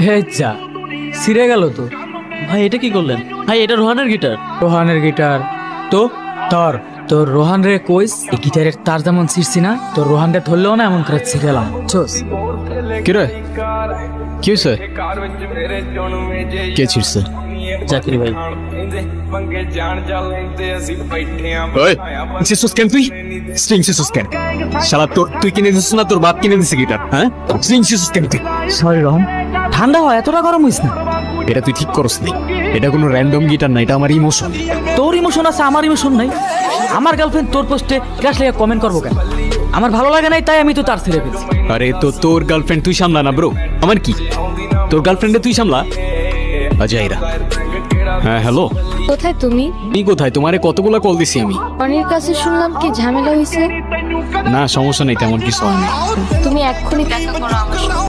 হে যা ছিঁড়ে গেল তো। ভাই এটা কি করলেন? ভাই এটা রোহানের গিটার। রোহানের গিটার তো তোর তোর রোহান রে কইস এই গিটারের তার যেমন ছিঁড়ছি না, তোর রোহান রে ধরলেও না এমন করে ছিঁড়েলাম বুঝছস। কি রে কি হয়েছে? কে ছিড়ছে? জাকির ভাই। তুই স্ট্রিং শিশুস কেন? শালা তুই কিনে দিছিস না তোর বাপ কিনে দিছে গিটার? হ্যাঁ স্ট্রিং শিশুস কেন তুই? সরি রোহান, ঠান্ডা হয় এতটা গরম হইস না। এটা তুই ঠিক করস নি, এটা কোনো র্যান্ডম গিটার না, এটা আমার ইমোশন। তোর ইমোশন আছে, আমার ইমোশন নাই। আমার গার্লফ্রেন্ড তোর পোস্টে ক্রাশ লেগে কমেন্ট করবো কেন? আমার ভালো লাগে নাই তাই আমি তো তার ছেড়ে ফেলছি। আরে তো তোর গার্লফ্রেন্ড তুই সামলা না ব্রো, আমার কি? তোর গার্লফ্রেন্ডে তুই সামলা। আজাইরা। হ্যাঁ হ্যালো, কোথায় তুমি? এই কোথায়? তোমারে কতগুলা কল দিছি আমি। অনির কাছে শুনলাম কি ঝামেলা হয়েছে। না সমস্যা নেই, তেমন কিছু হয় না। তুমি এক্ষুনি দেখা করো আমার সাথে।